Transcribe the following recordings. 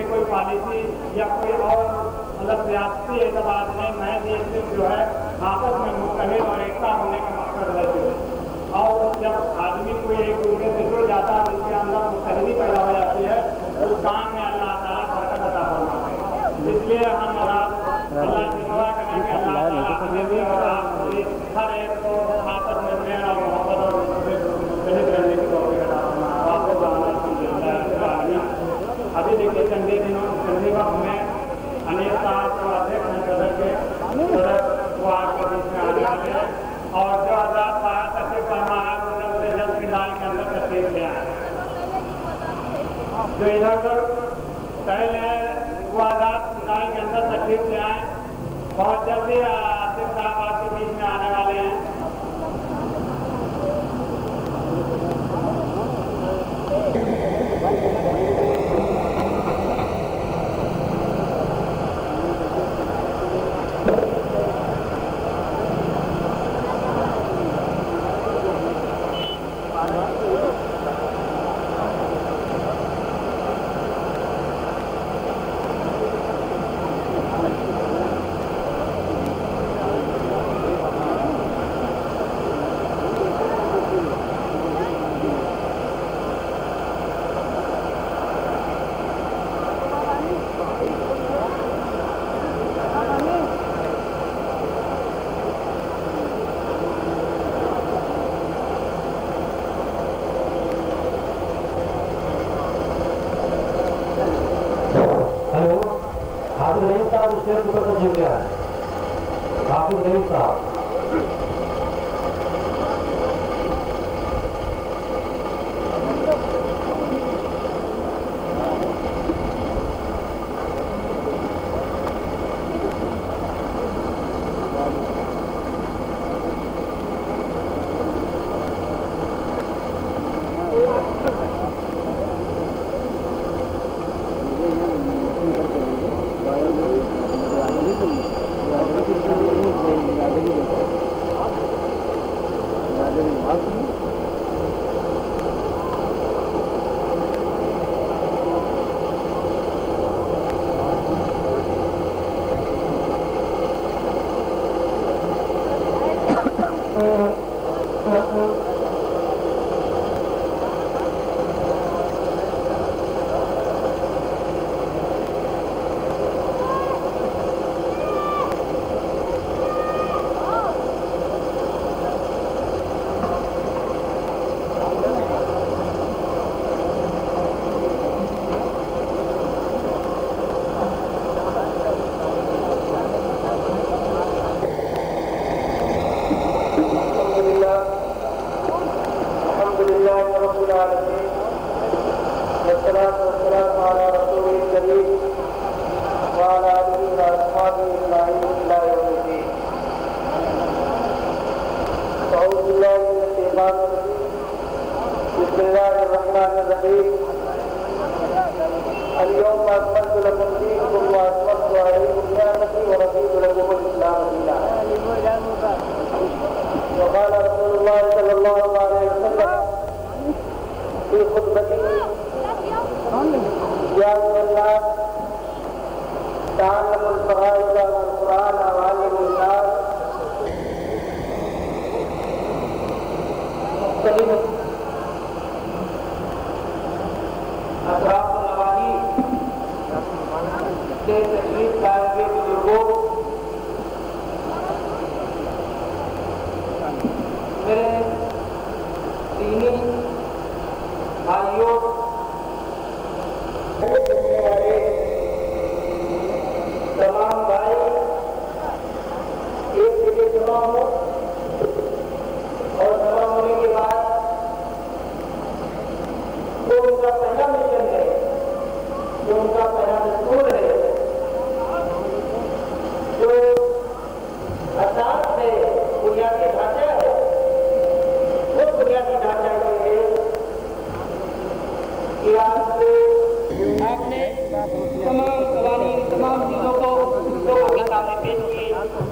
کوئی پالیسی یا کوئی اور مطلب سیاسی اعتبار نہیں، میں یہ صرف جو ہے آپس میں متحد اور ایکتا ہونے کا مقصد رہتی ہے. اور جب آدمی کوئی ایک دوسرے سے جڑ جاتا ہے اس کے اندر متحدی پیدا ہو جاتی ہے تو اس کام میں اللہ تعالیٰ برکت عطا فرماتے ہیں. اس لیے ہم اللہ سے دعا کریں کہ اللہ تعالیٰ ہمیں بھی اور آپ بھی ہر ایک کو آپس میں پیر اور محبت اور متحد رہنے کی توفیق عطا فرمائے. ابھی دیکھیے چندے وقت میں انیل صاحب جو ادھیکش ہیں صدر کے وہ آپ کے بیچ میں آنے والے ہیں اور جو آزاد صاحب تشریف فرما ہے وہ جلد سے جلد فضائل کے اندر تشریف لے آئے. جو ادھر ادھر پہلے وہ آزاد فضائل کے اندر تشریف لے آئے. بہت جلدی آصف صاحب آپ کے بیچ میں آنے والے ہیں.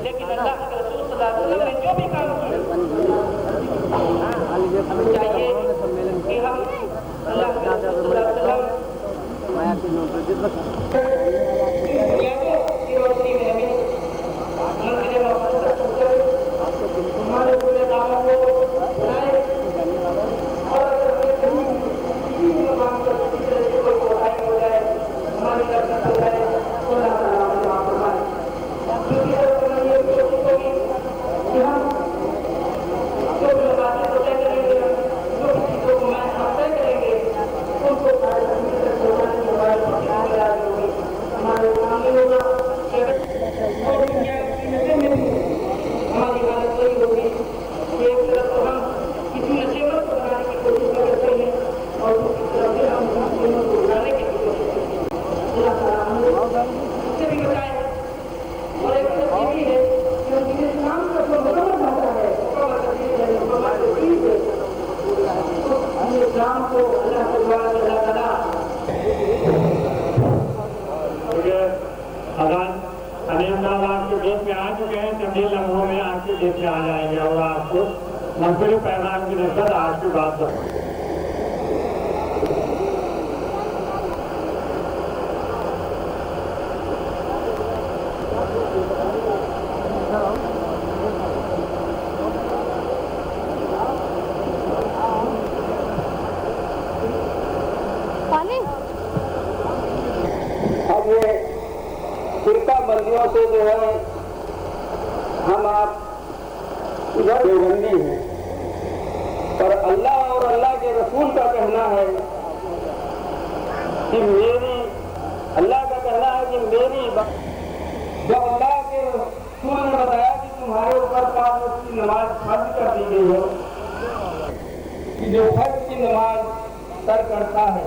لیکن اللہ کے رسول صلی اللہ علیہ وسلم نے جو بھی کام کیا ہمیں چاہیے کہ ہم اللہ کی روشنی میں ہمیں ہمارے پورے کاموں کو بنائے اور ہو جائے ہماری درد ہو جائے آ جائیں گے اور آپ کو منفی پیغام کی نسبت آج کی بات کروں اب یہ فرقہ بندیوں سے جو ہے ہم آپ ادھر دیوبندی ہیں، پر اللہ اور اللہ کے رسول کا کہنا ہے کہ اللہ کا کہنا ہے کہ میری جب اللہ کے رسول نے بتایا کہ تمہارے اوپر 5 وقت کی نماز فرض کر دی گئی ہے کہ جو فرض کی نماز ترک کرتا ہے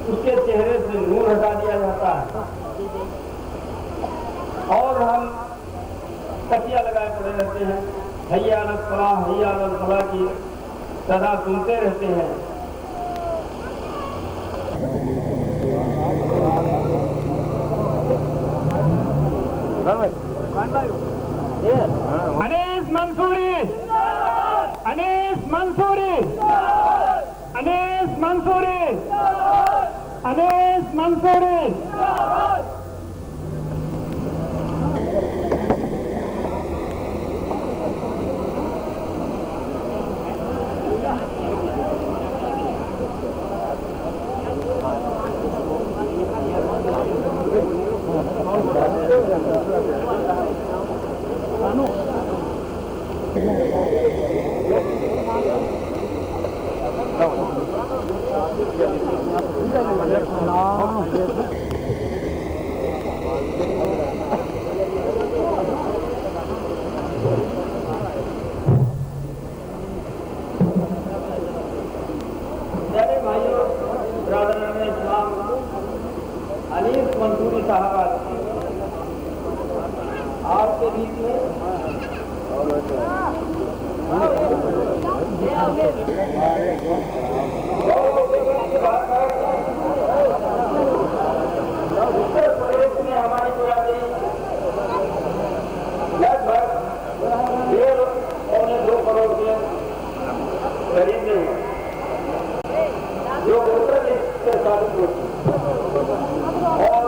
اس کے چہرے سے نور ہٹا دیا جاتا ہے اور ہم تکیہ لگائے پڑے رہتے ہیں، حی علی الصلاۃ حی علی الفلاح کی صدا سنتے رہتے ہیں۔ انیس منصوری، انیس منصوری، انیس منصوری، انیس منصوری۔ میرے بھائیوں برادران اسلام، انیس منصوری صاحب آپ کے بیچ میں اتر پردیش میں ہماری برادری لگ بھگ 1.5 کروڑ کے قریب میں ہے جو اتر پردیش سے ثابت ہوتی اور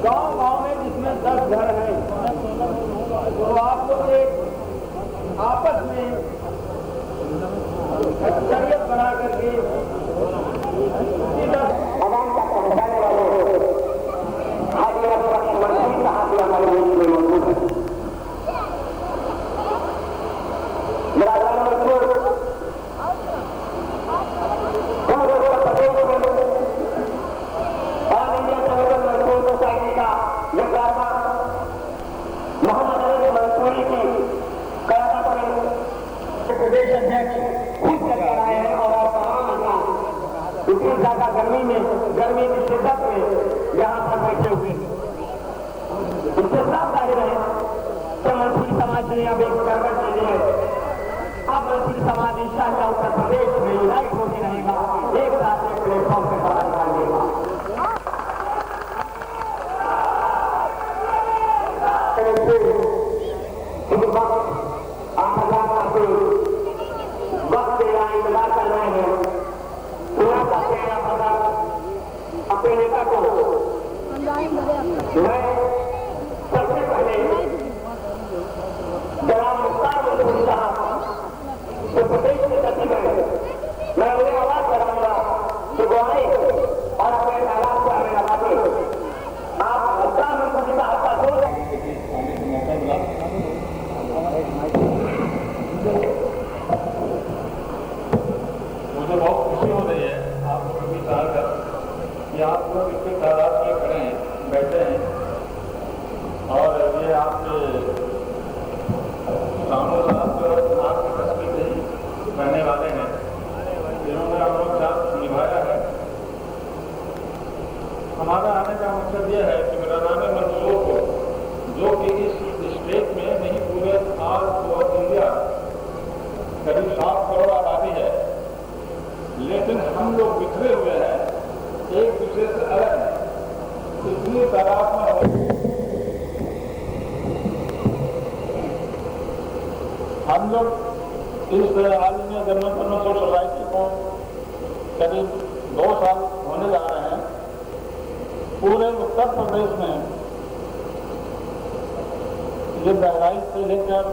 گاؤں میں جس میں 10 گھر ہیں تو آپ لوگ ایک آپس میں اتنی زیادہ گرمی کی شدت میں یہاں پر بیٹھے ہوئے ہیں. اس سے صاف ظاہر ہے کہ منصوری سماج نے اب ایک گڑبڑ کے لیے اب منصوری سماج انشاءاللہ اتر پردیش میں یونائٹ ہوتے رہے گا, ایک ساتھ ایک پلیٹ فارم سے باہر نکالے گا. وقت انتظار کر رہے ہیں. اپنے نیتا کو میں سب سے پہلے جناب مختار ملک صاحب جو پردیش کے سچو ہے, میں انہیں آواز کراؤں گا کہ وہ آئے اور اپنے آواز سے ہمیں لگاتے. آپ مختار ملک صاحب کا دور مجھے بہت خوشی ہو رہی ہے آپ کو کبھی کہا کر کہ آپ لوگ اتنے تعداد میں کھڑے ہیں, بیٹھے ہیں, اور یہ آپ کے رامو صاحب جو آپ کے تصویر نہیں رہنے والے ہیں, جنہوں نے ہم لوگ ساتھ نبھایا ہے. ہمارا آنے کا مقصد یہ ہے کہ میرا نام منصور کو, جو کہ اس اسٹیٹ میں نہیں پورے آل انڈیا قریب 7 کروڑ آبادی ہے, لیکن ہم لوگ بکھرے ہوئے ہیں, ایک دوسرے سے الگ ہیں. اتنی تعداد میں ہم لوگ اس عالمی جنرل پرموشن سوسائٹی کو قریب 2 سال ہونے جا رہے ہیں. پورے اتر پردیش میں یہ بہرائچ سے لے کر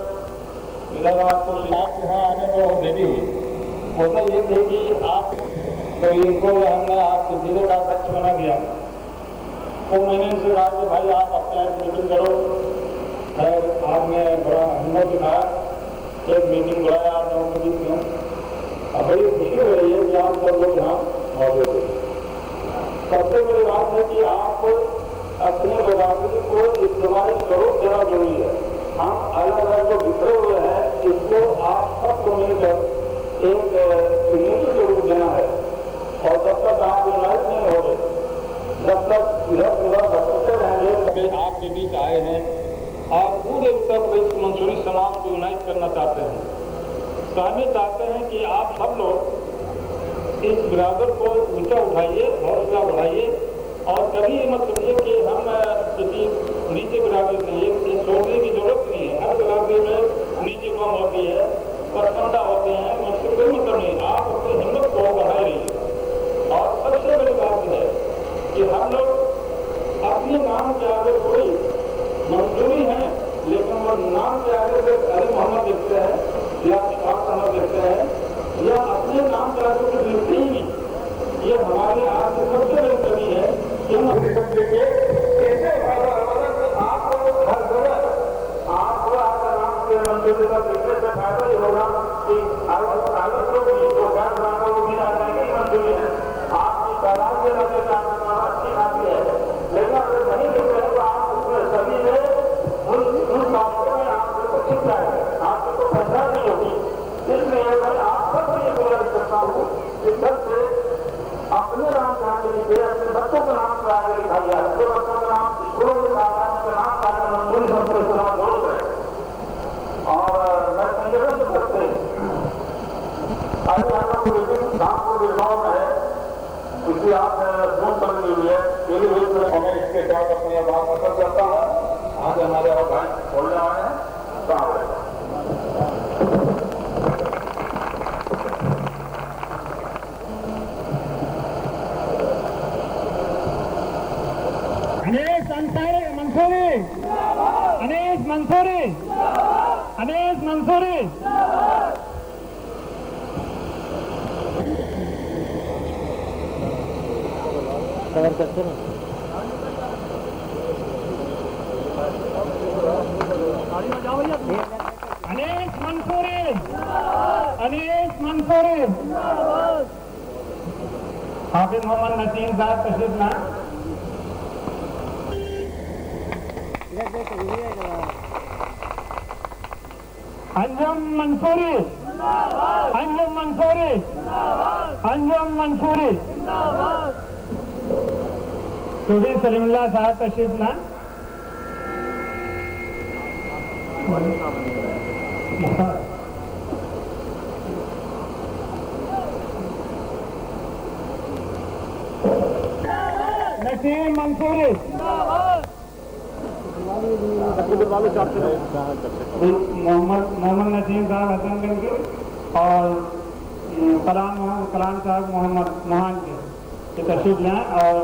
الہ آباد کو آپ یہاں آنے کو دے دی ہوئی. ہوتا یہ تھے کہ آپ تو ان کو ہم نے آپ کے ضلع کا اچھا بنا دیا, تو میں نے ان سے کہا کہ بھائی آپ اپنا ایک میٹنگ کرو. خیر آپ نے بڑا ہمت دکھایا, ایک میٹنگ بلایا آپ لوگوں کے بیچ میں. اب بڑی خوشی ہو رہی ہے کہ آپ سب لوگ یہاں موجود ہیں. سب سے بڑی بات ہے کہ آپ اپنی برادری کو استعمال کرو, ذرا ضروری ہے. ہم الگ الگ جو بکھرے ہوئے ہیں اس کو آپ سب کو مل کر ایک کمیونٹی کے روپ دینا ہے. اور جب تک آپ یونائٹ نہیں ہو گئے, جب تک ادھر بھٹکتے رہیں گے. آپ کے بیچ آئے ہیں اور پورے اتر پردیش منصوری سماج کو یونائٹ کرنا چاہتے ہیں. تو ہم یہ چاہتے ہیں کہ آپ سب لوگ اس برادر کو اونچا اٹھائیے, حوصلہ بڑھائیے, اور کبھی یہ مت سمجھے کہ ہم کسی نیچے برادری نہیں ہے. یہ سوچنے کی ضرورت نہیں ہے. ہر برادری میں نیچے کم ہوتی ہے, پسندہ ہوتے ہیں, اس سے کوئی مطلب نہیں. آپ اپنی ہمت کو بڑھائے رہیے. اور سب سے بڑی بات ہے کہ ہم لوگ اپنے نام کے آگے کوئی منظوری ہے, لیکن وہ نام کے آگے سے علی محمد لکھتے ہیں یا اشفاق احمد لکھتے ہیں, یا اپنے نام کے آگے کچھ لکھتے ہی نہیں. یہ ہمارے آج کی سب سے بڑی کمی ہے کہ ہم ایسے آپ کو ہر جگہ آپ کو آپ کا نام کے منظوری کا لکھنے سے فائدہ ہی ہوگا کہ کاغذ کو بھی جو گھر بنانا وہ بھی آ جائے گی منظوری ہے. آپ کی تعداد کے لگے کا اچھی خاصی ہے, لیکن اگر نہیں لکھ رہے تو آپ اس میں سبھی میں ان باتوں میں آپ کو چھپ جائے گا, آپ کو پہچان نہیں ہوگی. اس لیے میں آپ سب کو یہ گزارش کرتا ہوں کہ سب سے اپنے نام کے آگے لکھے, اپنے بچوں کے نام کے آگے لکھائیے, اپنے بچوں کا نام اسکولوں کے نام کا منظوری سب سے استعمال ضرور ہے. اور میں سنگھن سے کرتے آج آپ کو آپ کو ریزالو ہے, اس لیے آپ نے فون کر لی ہے. ہمیں اس کے ساتھ اپنی بات پسند کرتا ہوں. آج ہمارے اور بھائی بولنے والے ہیں. السلام علیکم. انیس منصوری کور کرتے نا. انیس منصوری حافظ محمد نسیم صاحب تشریف لائیں. انجم منصوری अंजुम मंसूरी चौधरी सलीमुल्लाह साहब तशरीफ लाएं। नसीम मंसूरी मोहम्मद नसीम साहब हसनगंज के और कलाम साहब मोहम्मद मोहन के तशरीफ लाएं। और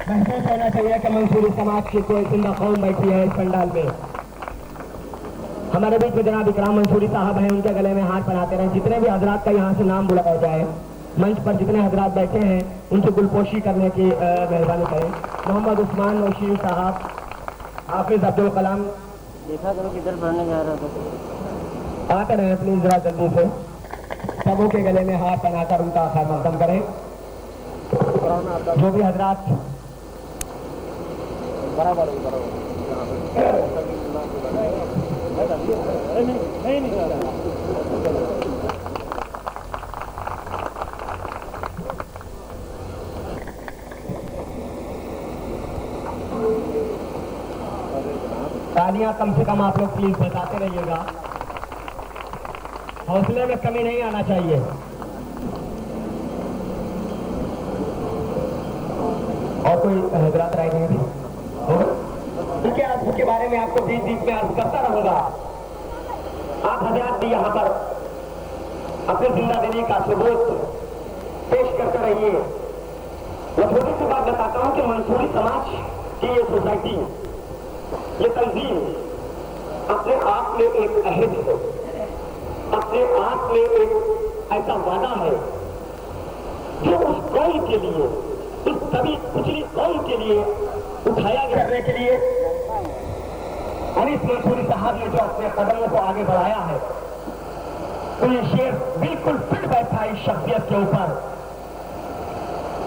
महसूस होना चाहिए कि मंसूरी समाज की कोई जिंदा कौम बैठी है इस पंडाल में। हमारे बीच में जनाब इकराम मंसूरी साहब हैं, उनके गले में हाथ बनाते रहे। जितने भी हजरात का यहाँ से नाम बुलाया जाए, मंच पर जितने हजरात बैठे हैं उनसे गुलपोशी करने की मेहरबानी करें। मोहम्मद उस्मान नौशीन साहब, हाफिज अब्दुल कलाम, देखा करो किधर पढ़ने जा रहा था। आते रहे प्लीज जरा जल्दी से। सबों के गले में हाथ बनाकर उनका खैर मकदम करें। जो भी हजरात बराबर तालियां कम से कम आप लोग प्लीज बताते रहिएगा। हौसले में कमी नहीं आना चाहिए। और कोई हजरात रह गए उनके अर्ज के बारे में आपको बीच बीच में अर्ज करता रहूंगा। आप हजरात भी यहाँ पर अपनी जिंदा दिली का सबूत पेश करते रहिए। मैं थोड़ी सी बात बताता हूँ कि मंसूरी समाज की ये सोसाइटी, ये तंजीम अपने आप में एक अहद है, अपने आप में एक ऐसा वादा है जो उस कौम के लिए, उस सभी पिछली कौम के लिए उठाया करने के लिए अनीस मंसूरी साहब ने जो अपने कदमों को आगे बढ़ाया है, तो ये शेर बिल्कुल फिट बैठा इस शख्सियत के ऊपर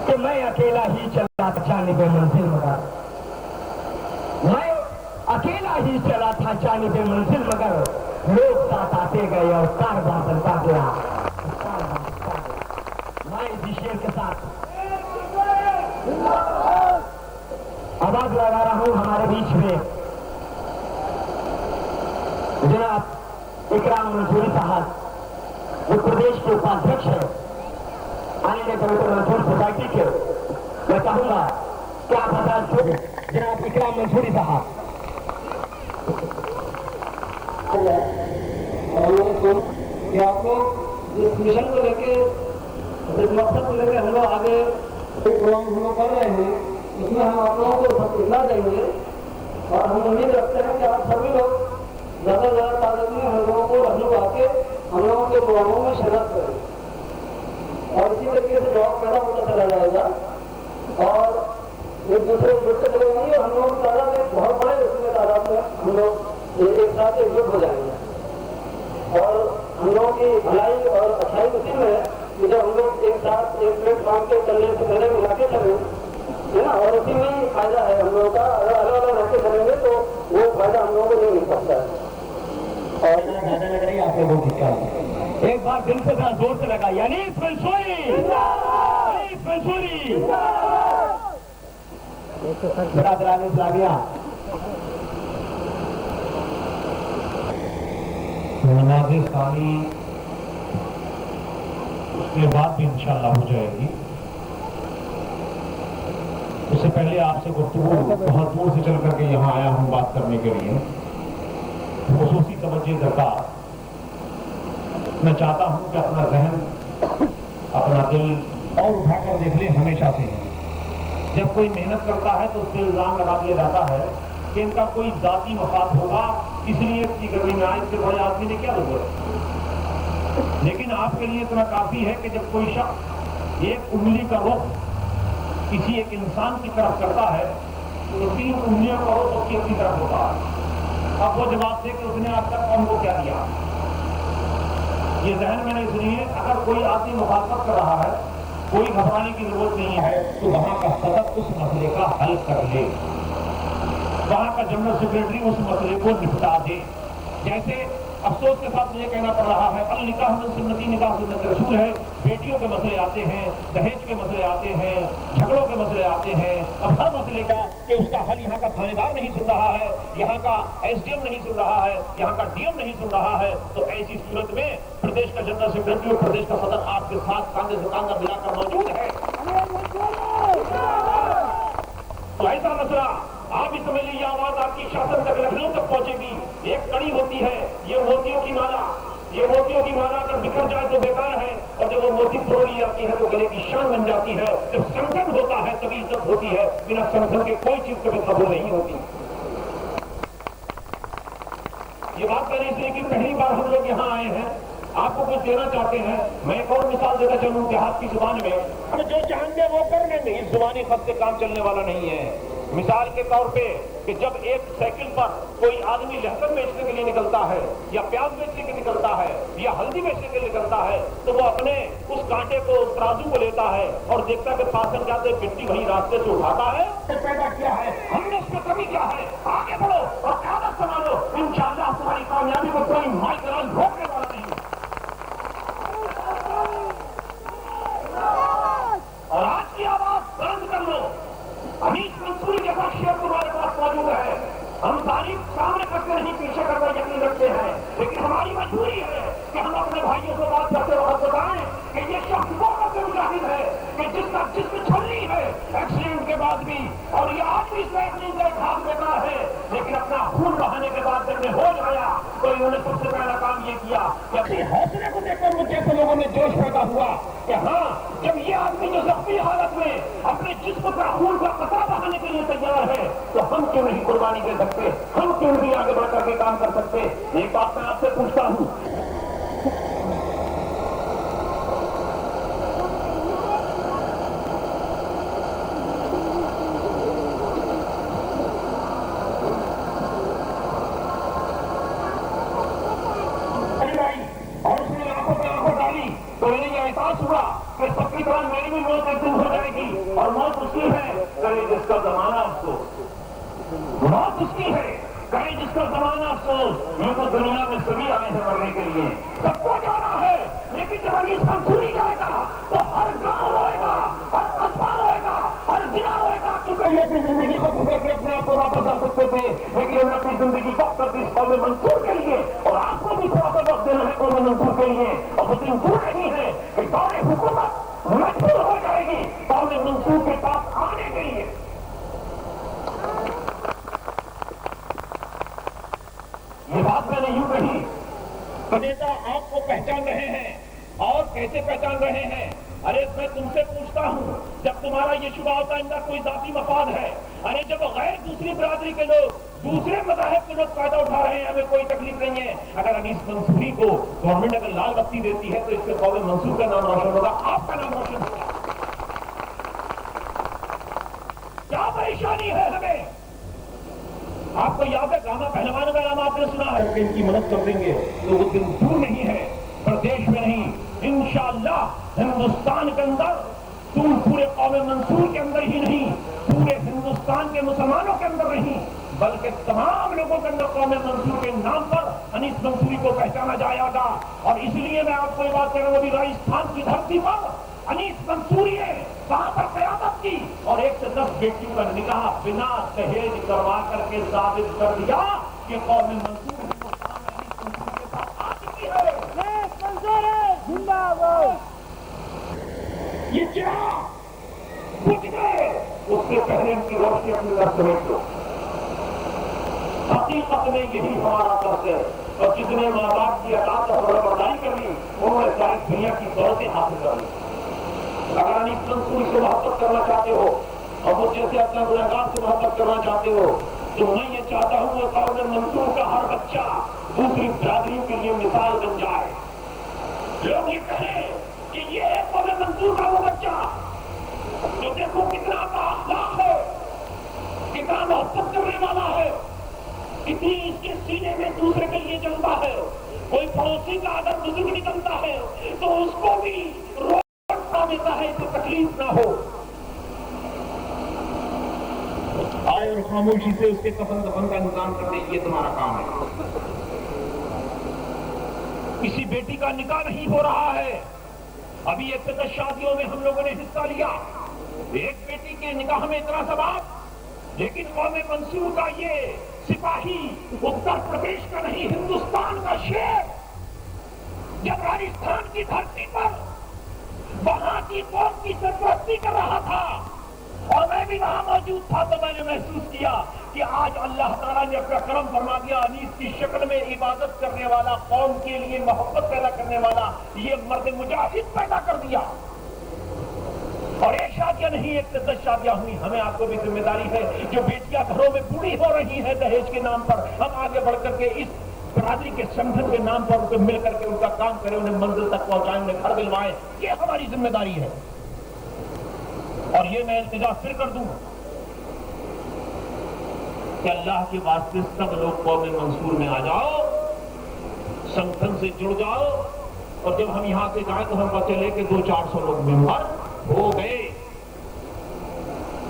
कि मैं अकेला ही चला जानिब मंजिल मगर, मैं अकेला ही चला था जानिब मंजिल मगर लोग साथ आते गए और कारवां बनता गया। मैं इसी शेर के साथ आवाज लगा रहा हूं। हमारे बीच में जनाब इकराम मंसूरी साहब जो प्रदेश के उपाध्यक्ष हैं आने कमेटी मंसूर सोसाइटी के, मैं चाहूंगा कि आप हजरात जनाब इकराम मंसूरी साहब कि आप लोग जिस मिशन को लेके, जिस मकसद को लेके हम लोग आगे प्रोग्राम हम लोग कर रहे हैं, उसमें हम आप लोगों को हिस्सा देंगे। और हम उम्मीद रखते हैं कि आप सभी लोग ज़्यादा से ज़्यादा तादाद में हम लोगों को लखनऊ आके हम लोगों के प्रोग्रामों में शिरकत करें और इसी तरीके से जवाब पैदा होता चला जाएगा और एक दूसरे को जुड़ते चले जाएंगे। हम लोगों की तादाद में बहुत बड़े उसमें तादाद में हम लोग एक साथ एकजुट हो जाएंगे और हम लोगों की भलाई और अच्छाई उसी में है कि जब हम लोग एक साथ एक प्लेटफॉर्म के चलने से पहले मिला के चले, है ना, और उसी में ही फायदा है हम लोगों का। अगर अलग अलग रहते चलेंगे तो वो फायदा हम लोगों को नहीं मिल सकता है। और ज्यादा लग रही है आप लोगों की क्या? एक बार दिल से जरा जोर से लगा, यानी मंसूरी बरादरान इस्लामिया। नमाज़ सानी उसके बाद भी इंशाअल्लाह हो जाएगी। उससे पहले आपसे गुफ्तगू बहुत दूर से चल करके यहाँ आया हूँ बात करने के लिए, खुसूसी तवज्जो दरकार। मैं चाहता हूँ कि अपना जहन, अपना दिल और उठाकर देख ले हमेशा से। जब कोई मेहनत करता है तो उससे इल्जाम लगा दिया जाता है कि इनका कोई जाती मफाद होगा, इसलिए इसकी गर्मी में आए, इससे बड़े आदमी ने क्या जरूरत। लेकिन आपके लिए इतना काफी है कि जब कोई शख्स एक उंगली का रुख किसी एक इंसान की तरफ करता है तो 3 उंगलियों का रुख उसकी अपनी तरफ होता है। अब वो जवाब दे कि उसने आज तक कौम को क्या दिया। ये जहन मैंने इसलिए, अगर कोई आदमी मुखालफत कर रहा है, कोई घबराने की जरूरत नहीं है, तो वहां का सदर उस मसले का हल कर ले, वहां का जनरल सेक्रेटरी उस मसले को निपटा दे। जैसे افسوس کے ساتھ مجھے کہنا پڑ رہا ہے النکاح من سنتی، نکاح سنت رسول ہے. بیٹیوں کے مسئلے آتے ہیں، دہیج کے مسئلے آتے ہیں، جھگڑوں کے مسئلے آتے ہیں. اب ہر مسئلے کا کہ اس کا حل یہاں کا تھانے دار نہیں سن رہا ہے، یہاں کا ایس ڈی ایم نہیں سن رہا ہے، یہاں کا ڈی ایم نہیں سن رہا ہے، تو ایسی صورت میں پردیش کا جنرل سیکرٹری اور پردیش کا صدر آپ کے ساتھ کاندھے سے کاندھا ملا کر موجود ہے. تو ایسا مسئلہ آپ ہی سمجھ لیجیے، آواز آپ کی شاسن تک لکھنؤ تک پہنچے گی. ایک کڑی ہوتی ہے، یہ موتیوں کی مالا، یہ موتیوں کی مالا اگر بکھر جائے تو بیکار ہے، اور جب وہ موتی توڑ لی جاتی ہے تو گلے کی شان بن جاتی ہے. جب سنگھن ہوتا ہے تبھی عزت ہوتی ہے، بنا سنگھن کے کوئی چیز کبھی قبول نہیں ہوتی. یہ بات کرنے سے کہ پہلی بار ہم لوگ یہاں آئے ہیں، آپ کو کچھ دینا چاہتے ہیں. میں ایک اور مثال دیتا چلوں دیہات کی زبان میں. ہم جو چاہیں گے وہ کر لیں گے، اس زبانی خط سے کام چلنے والا نہیں ہے. مثال کے طور پہ کہ جب ایک سائیکل پر کوئی آدمی لہسن بیچنے کے لیے نکلتا ہے، یا پیاز بیچنے کے لیے نکلتا ہے، یا ہلدی بیچنے کے لیے نکلتا ہے، تو وہ اپنے اس کانٹے کو، ترازو کو لیتا ہے اور دیکھتا ہے کہ پاسن جاتے مٹی وہی راستے سے اٹھاتا ہے. پیدا کیا ہے ہم نے، اس میں کمی کیا ہے؟ آگے بڑھو اور قیادت سنبھالو، انشاءاللہ تمہاری کامیابی کو کوئی مائکران روکنے والا نہیں. اور آج کی آواز بلند کر لو. انیس منصوری جیسا شعر تمہارے پاس موجود ہے. ہم تاریخ سامنے کرتے نہیں، پیچھے کرنا یقین رکھتے ہیں، لیکن ہماری مجبوری ہے کہ ہم اپنے بھائیوں سے بات کرتے وقت بتائیں کہ یہ شخص وہ مجاہد ہے کہ جس کا جسم چھلنی ہے ایکسیڈنٹ کے بعد بھی، اور یہ آج بھی سائیکلنگ کا ہاتھ بیکار ہے، لیکن اپنا خون بہانے کے بعد جب میں ہوش آیا تو انہوں نے سب سے پہلا کام یہ کیا کہ اپنے حوصلے کو دیکھ کر مجھ جیسے لوگوں میں جوش پیدا ہوا کہ ہاں، جب یہ آدمی جو زخمی حالت میں اپنے جسم کا خون کا قطرہ بہانے کے لیے تیار ہے تو ہم کیوں نہیں قربانی دے سکتے، ہم کیوں نہیں آگے بڑھ کر کے کام کر سکتے. ایک بات میں آپ سے پوچھتا ہوں، اور اس نے آنکھوں پہ آنکھوں ڈالی تو انہیں یہ احساس ہوا کہ سب کی طرح میری بھی موت ایک دن ہو جائے گی، اور موت اس کی ہے کرے جس کا زمانہ افسوس. موت اس کی ہے کرے جس کا زمانہ افسوس. یہ تو دنیا میں سبھی آئے ہیں مرنے کے لیے، سب کو جانا ہے، لیکن جب انیس منصوری جائے گا تو ہر گاؤں ہوئے گا، ہر قصبہ ہوئے گا، ہر ضلع ہوئے گا. کیونکہ یہ اپنی زندگی کو گزر کے اپنے آپ کو واپس آ سکتے تھے، لیکن انہوں نے اپنی زندگی کو کر دی اس قوم منصور کے لیے، اور آپ کو بھی تھوڑا سا وقت دینا ہے قوم منصور کے لیے. اور وہ دن دور نہیں ہے کہ دور حکومت مجبور ہو جائے گی قوم منصور کے پاس آنے کے لیے. یہ بات میں نے یوں کہی کہ نیتا آپ کو پہچان رہے ہیں، اور کیسے پہچان رہے ہیں؟ ارے میں تم سے پوچھتا ہوں، جب تمہارا یہ شبہ ہوتا ہے اندر کوئی ذاتی مفاد ہے، ارے جب غیر دوسری برادری کے لوگ، دوسرے مذاہب کے لوگ فائدہ اٹھا رہے ہیں، ہمیں کوئی تکلیف نہیں ہے. اگر انیس منصوری کو گورنمنٹ اگر لال بتی دیتی ہے تو اس سے قوم منصور کا نام روشن ہوگا، آپ کا نام روشن ہوگا. کیا پریشانی ہے ہمیں؟ آپ کو یاد ہے گاما پہلوانوں کا نام آپ نے سنا ہے کہ ان کی مدد کر دیں گے، تو وہ دن دور نہیں ہے. پردیش میں نہیں، انشاءاللہ ہندوستان کے اندر، پورے قوم منصور کے اندر ہی نہیں، پورے ہندوستان کے مسلمانوں کے اندر نہیں، بلکہ تمام لوگوں کے اندر قوم منصور کے نام پر انیس منصوری کو پہچانا جائے گا. اور اس لیے میں آپ کو یہ بات کہہ رہا ہوں، ابھی راجستھان کی دھرتی پر انیس منصوری نے وہاں پر قیادت کی اور 1 سے 10 بیٹیوں کا نکاح بنا دہیج کروا کر کے ثابت کر دیا کہ قوم منصور ہندوستان میں انیس منصور کے ساتھ آ چکی ہے. یہ چراغ بجھ گئے، اس سے پہلے ان کی روشنی اپنی طرف سمیٹ لو. حقیقت میں یہی ہمارا قرض ہے، اور جتنے ماں باپ کی اطاعت اور فرمانبرداری کر لی انہوں نے ساری دنیا کی دولتیں حاصل کر لی. اگر انیس منصوری سے محبت کرنا چاہتے ہو اور وہ جیسے اپنے گنہگار سے محبت کرنا چاہتے ہو تو میں یہ چاہتا ہوں کہ قوم منصور کا ہر بچہ دوسری برادریوں کے لیے مثال بن جائے. لوگ یہ کہیں کہ یہ ہے قوم منصور کا وہ بچہ جو دیکھو کتنا بااخلاق ہے، کتنا محبت کرنے والا ہے، کتنی اس کے سینے میں دوسرے کے لیے جلتا ہے. کوئی پڑوسی کا اگر بزرگ نکلتا ہے تو اس کو بھی روٹا دیتا ہے تو تکلیف نہ ہو. آئے اور خاموشی سے اس کے کفن دفن کا انتظام کرنے یہ تمہارا کام ہے. किसी बेटी का निकाह नहीं हो रहा है। अभी 10 शादियों में हम लोगों ने हिस्सा लिया, एक बेटी के निकाह में इतना सवाब, लेकिन कौम मंसूर का ये सिपाही उत्तर प्रदेश का नहीं हिंदुस्तान का शेर जब राजस्थान की धरती पर वहां की कौम की सरपरस्ती कर रहा था और मैं भी वहां मौजूद था, तो मैंने महसूस किया कि आज अल्लाह ताला ने अपना करम फरमा दिया। अनीस की शक्ल में इबादत करने वाला, कौम के लिए मोहब्बत पैदा करने वाला ये मर्द मुजाहिद पैदा कर दिया। और एक शादियां नहीं, 1 से 10 शादियां हुई। हमें आपको भी जिम्मेदारी है, जो बेटियां घरों में बूढ़ी हो रही है दहेज के नाम पर, हम आगे बढ़कर के इस बरादरी के संगठन के नाम पर उनको मिल करके उनका काम करें, उन्हें मंजिल तक पहुंचाएं, उन्हें घर दिलवाएं। ये हमारी जिम्मेदारी है। और ये मैं इल्तिजा फिर कर दूं कि अल्लाह के वास्ते सब लोग कौम मंसूर में आ जाओ, संगठन से जुड़ जाओ, और जब हम यहां से जाए तो हम पता चले कि 200-400 लोग मेंबर हो गए।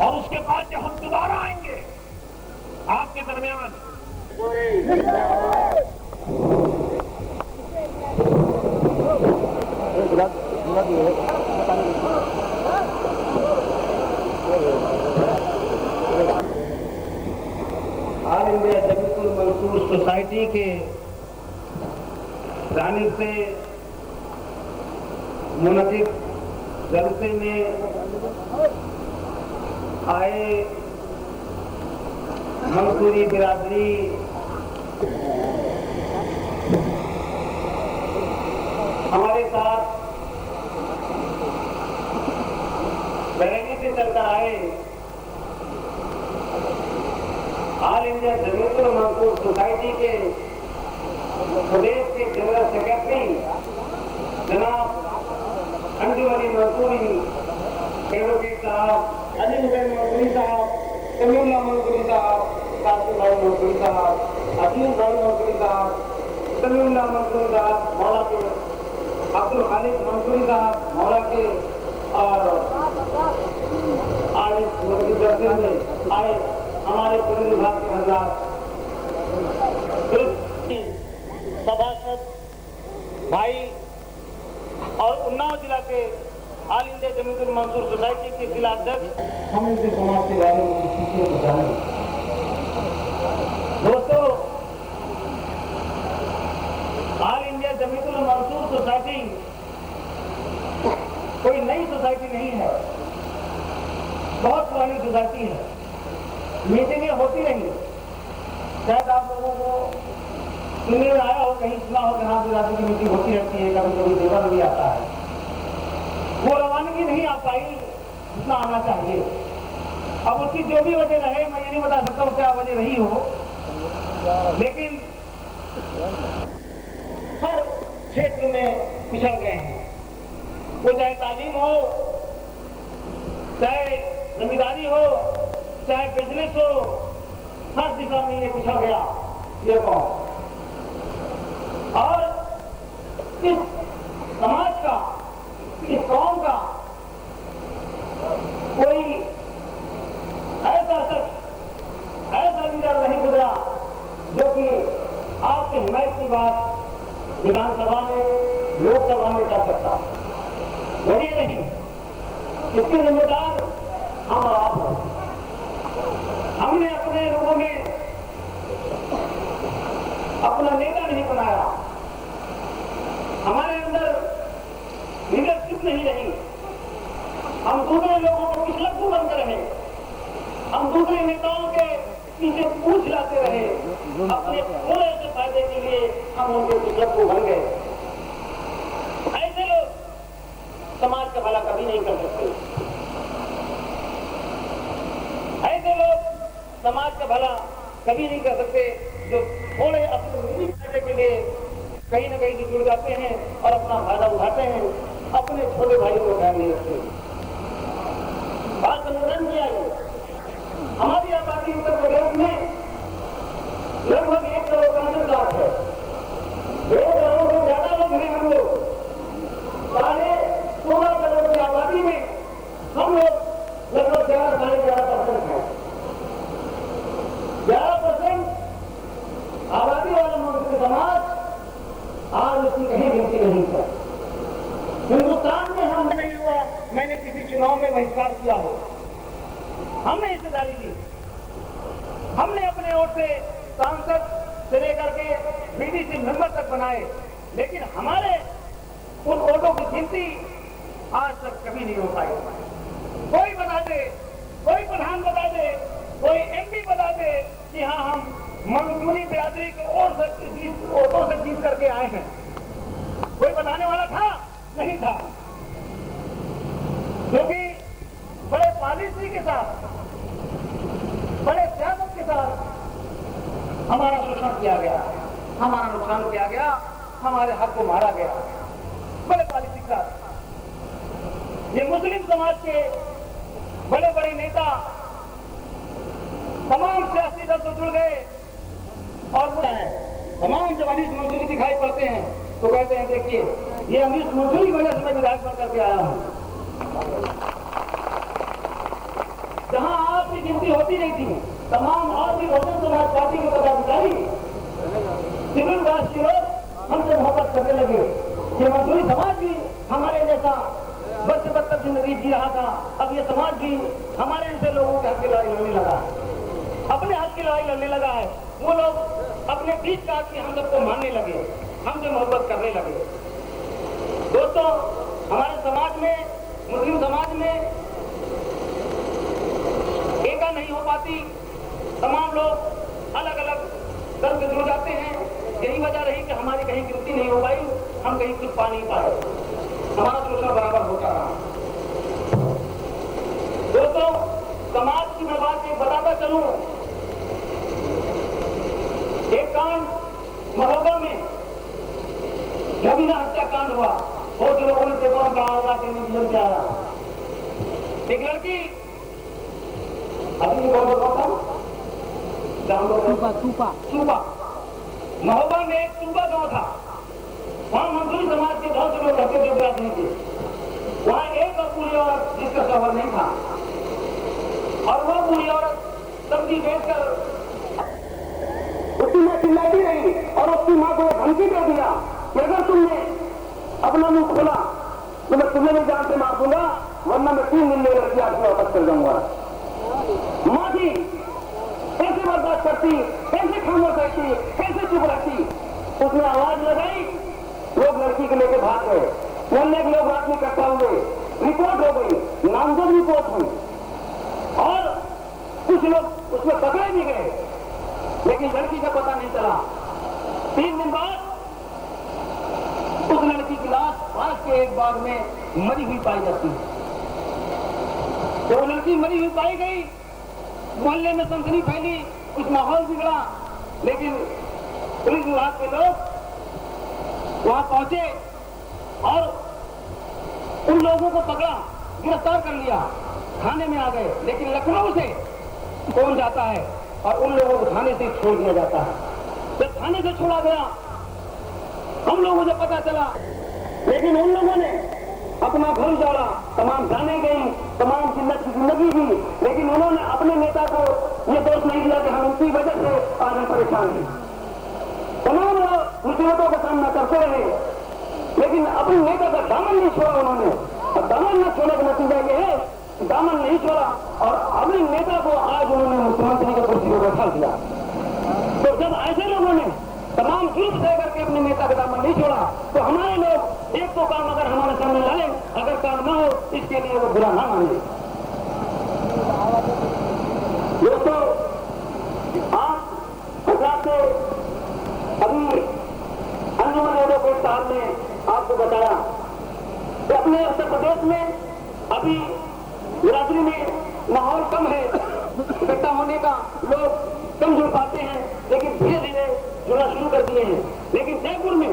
और उसके बाद जब हम दोबारा आएंगे आपके दरमियान, all India Jamiatul Mansoor society के जानिब से मुनक़िद जलसे में आए मंसूरी बिरादरी हमारे साथ बरेली से चलकर आए all India Jamiatul Mansoor society के प्रदेश के जनरल सेक्रेटरी जनाब अंजुम अली मंसूरी एडवोकेट साहब, अली हुसैन मंसूरी साहब, तमीमुल्लाह मंसूरी साहब, कासिम भाई मंसूरी साहब, अजीम भाई मंसूरी साहब, तमीमुल्लाह मंसूरी साहब मौला के, अब्दुल खालिद मंसूरी साहब मौला के, और आज इस जलसे में आए हमारे पुलिस विभाग के हजरात, सभासद भाई और उन्नाव जिला के all India Jamiatul Mansoor society के जिला अध्यक्ष, हम इनके समाज के बारे में चीजें बताएं। दोस्तों, all India Jamiatul Mansoor society कोई नई सोसाइटी नहीं है, बहुत पुरानी सोसाइटी है। मीटिंगें होती रही, शायद आप लोगों को सुनने में आया हो, कहीं सुना हो कि हाँ बिरादरी की मीटिंग होती रहती है, कभी कभी पेपर भी आता है। वो रवानगी नहीं आ पाई जितना आना चाहिए। अब उसकी जो भी वजह रहे, मैं ये नहीं बता सकता हूँ क्या वजह रही हो, लेकिन हर क्षेत्र में पिछड़ गए हैं। वो चाहे तालीम हो, चाहे जमींदारी हो, चाहे बिजनेस हो, हर दिशा में ये पिछड़ गया ये कौन। और इस समाज का, इस कौम का कोई ऐसा शख्स, ऐसा लीडर नहीं गुजरा जो कि आपकी हिमायत की बात विधानसभा में, लोकसभा में कर सकता। वही नहीं, इसके जिम्मेदार हम और आप हैं। हमने अपने लोगों में अपना नेता नहीं बनाया, हमारे अंदर लीडरशिप नहीं रही, हम दूसरे लोगों को पिछलक्कू बनते रहे, हम दूसरे नेताओं के पीछे पूछ लाते रहे, अपने थोड़े से फायदे के लिए हम उनके पिछलक्कू बन गए। ऐसे लोग समाज का भला कभी नहीं कर सकते। ऐसे लोग समाज का भला कभी नहीं कर सकते जो थोड़े अपने निजी फायदे के लिए कहीं न कहीं से जुड़ जाते हैं और अपना फायदा उठाते हैं, अपने छोटे भाइयों को ध्यान नहीं रखते। बात संबोधन किया गया, हमारी आबादी उत्तर प्रदेश में लगभग 1 करोड़ 65 लाख है। 2 करोड़ से ज्यादा लोग हैं हम लोग। 16.5 करोड़ की आबादी में हम लोग लगभग 11-11.5% है। 11% आबादी वाला मुल्क समाज आज उसकी कहीं चुनाव में बहिष्कार किया हो। हमने हिस्सेदारी ली, हमने अपने ओर से सांसद से लेकर के बीडीसी मेंबर तक बनाए, लेकिन हमारे उन वोटों की गिनती आज तक कभी नहीं हो पाई। कोई बता दे, कोई प्रधान बता दे, कोई एमपी बता दे कि हाँ हम मंगजूरी बिरादरी को और वोटों से जीत करके आए हैं। कोई बताने वाला था? नहीं था, क्योंकि बड़े पॉलिसी के साथ, बड़े सियासत के साथ हमारा शोषण किया गया, हमारा नुकसान किया गया, हमारे हक को मारा गया बड़े पॉलिसी के साथ। ये मुस्लिम समाज के बड़े बड़े नेता तमाम सियासी दल से जुड़ गए और तमाम जब अमीश मंसूरी दिखाई पड़ते हैं तो कहते हैं देखिए ये अमीश मंसूरी की वजह से मैं विधायक बन करके आया हूं। जहां आपकी गिनती होती नहीं थी, तमाम और भी बहुजन समाज पार्टी के पदाधिकारी सिविल राष्ट्र के लोग हमसे मोहब्बत करने लगे। ये मंसूरी समाज भी हमारे जैसा बद से बदतर जिंदगी जी रहा था, अब ये समाज भी हमारे जैसे लोगों के हक की लड़ाई लड़ने लगा है, अपने हक की लड़ाई लड़ने लगा है। वो लोग अपने बीच का कि हम सबको मानने लगे, हमसे मोहब्बत करने लगे। दोस्तों, हमारे समाज में, मुस्लिम समाज में एकता नहीं हो पाती, तमाम लोग अलग अलग दल से जुड़ जाते हैं। यही वजह रही कि हमारी कहीं गिनती नहीं हो पाई, हम कहीं कुछ पा नहीं पाए, हमारा शोषण बराबर होता रहा। दोस्तों, समाज की मैं बात एक बताता चलूं। एक कांड महोबा में जमीना हत्याकांड हुआ, बहुत लोगों ने पेपर कहा होगा कि न्यूज़ में आया। एक लड़की अभी सूबा महोबा में एक सूबा गांव था, वहां मंसूरी समाज के बहुत से लोग रहते थे, नहीं थे। वहां एक और पूरी औरत जिसका शौहर नहीं था, और वो पूरी औरत सब्जी बेचकर उसकी मां चिल्लाती रही और उसकी मां को धमकी दे दिया कि अगर तुमने अपना मुंह खोला तो मैं तुम्हें भी जान से मार दूंगा, वरना मैं 3 दिन में लड़की आपसे वापस कर जाऊंगा। मां थी, कैसे बर्दाश्त करती, कैसे खामोश रहती, कैसे चुप रहती। उसने आवाज लगाई, लोग लड़की को लेकर भाग गए, मोहल्ले के लोग रात में इकट्ठा हुए, रिपोर्ट हो गई, नामजद रिपोर्ट हुई और कुछ लोग उसमें पकड़े भी गए, लेकिन लड़की का पता नहीं चला। 3 दिन बाद उस लड़की की लाश पास के एक बाग में मरी हुई पाई जाती है। जब लड़की मरी हुई पाई गई, मोहल्ले में सनसनी फैली, कुछ माहौल बिगड़ा, लेकिन पुलिस विभाग के लोग वहां पहुंचे और उन लोगों को पकड़ा, गिरफ्तार कर लिया, थाने में आ गए। लेकिन लखनऊ से कौन जाता है और उन लोगों को थाने से छोड़ दिया जाता है। जब थाने से छोड़ा गया, हम लोगों को पता चला, लेकिन उन लोगों ने अपना घर उजाड़ा, तमाम जाने गई, तमाम जिल्लत की जिंदगी दी, लेकिन उन्होंने अपने नेता को ये दोष नहीं दिया कि हम उनकी वजह से आज हम परेशान हैं। तमाम मुसीबतों का सामना करते रहे, लेकिन अपने नेता का दामन नहीं छोड़ा उन्होंने, और दामन न छोड़ने का नतीजा ये है, दामन नहीं छोड़ा और अपने नेता को आज उन्होंने मुख्यमंत्री की कुर्सी पर बैठा दिया। तो जब ऐसे लोगों ने तमाम जुल्म सह करके अपने नेता का दामन नहीं छोड़ा, तो हमारे लोग एक तो काम अगर हमारे सामने लाए, अगर काम ना हो इसके लिए वो बुरा ना माने। दोस्तों, आप पंजाब से अभी अन्य को साहब ने आपको बताया कि अपने उत्तर प्रदेश में अभी बिरादरी में माहौल कम है, इकट्ठा होने का लोग कम जुड़ पाते हैं, लेकिन धीरे धीरे जुड़ना शुरू कर दिए हैं। लेकिन जयपुर में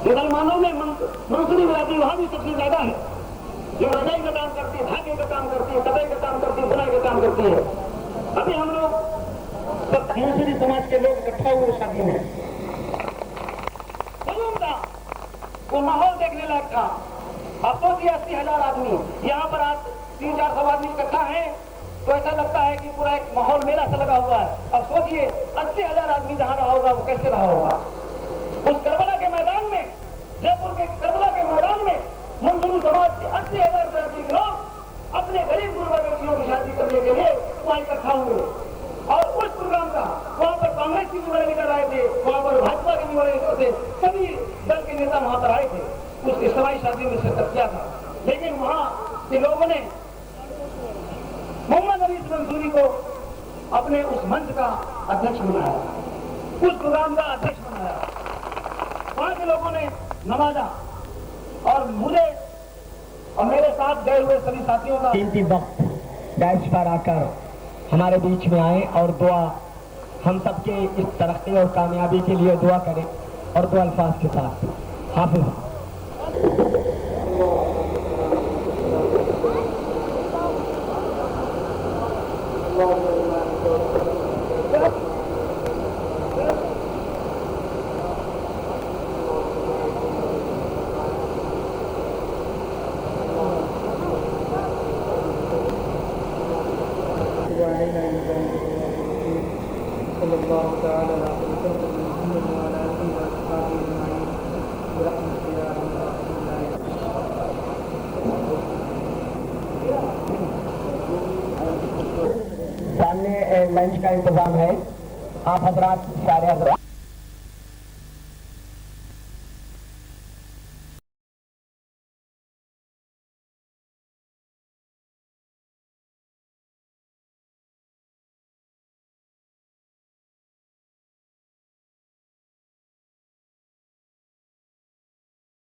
मुसलमानों में मंसूरी बिरादरी वहां भी सबसे ज्यादा है, जो रजाई का काम करती है, धागे का काम करती है, कपड़े का काम करती है, बुनाई का काम करती है। अभी हम लोग सब मंसूरी समाज के लोग इकट्ठा हुए शादी में, वो माहौल देखने लायक था। अब तो 80,000 आदमी यहाँ पर आज 300-400 आदमी इकट्ठा है, तो ऐसा लगता है कि पूरा एक माहौल मेला सा लगा हुआ है। अब सोचिए 80,000 आदमी जहाँ रहा होगा वो कैसे रहा होगा। उस करबला के मैदान में, जयपुर के करबला के मैदान में मंसूरी समाज के 80,000 से अधिक लोग अपने गरीब गुरबा व्यक्तियों की शादी करने के लिए वहाँ इकट्ठा हुए और उस प्रोग्राम का वहाँ पर कांग्रेस के भी बड़े लीडर आए थे, वहाँ पर भाजपा के भी बड़े लीडर थे, सभी दल के नेता वहाँ पर आए थे, उस इज्तिमाई शादी में शिरकत किया था। लेकिन वहाँ के लोगों ने मोहम्मद अनीस मंसूरी को अपने उस मंच का अध्यक्ष बनाया, उस प्रोग्राम का अध्यक्ष बनाया। वहाँ के लोगों ने नवाजा और मुझे और मेरे साथ गए हुए सभी साथियों का कीमती वक्त डैश पर आकर हमारे बीच में आए और दुआ हम सबके इस तरक्की और कामयाबी के लिए दुआ करें और दो अल्फाज के साथ हाफिज। सामने लंच का इंतजाम है, आप हजरात सारे हजरात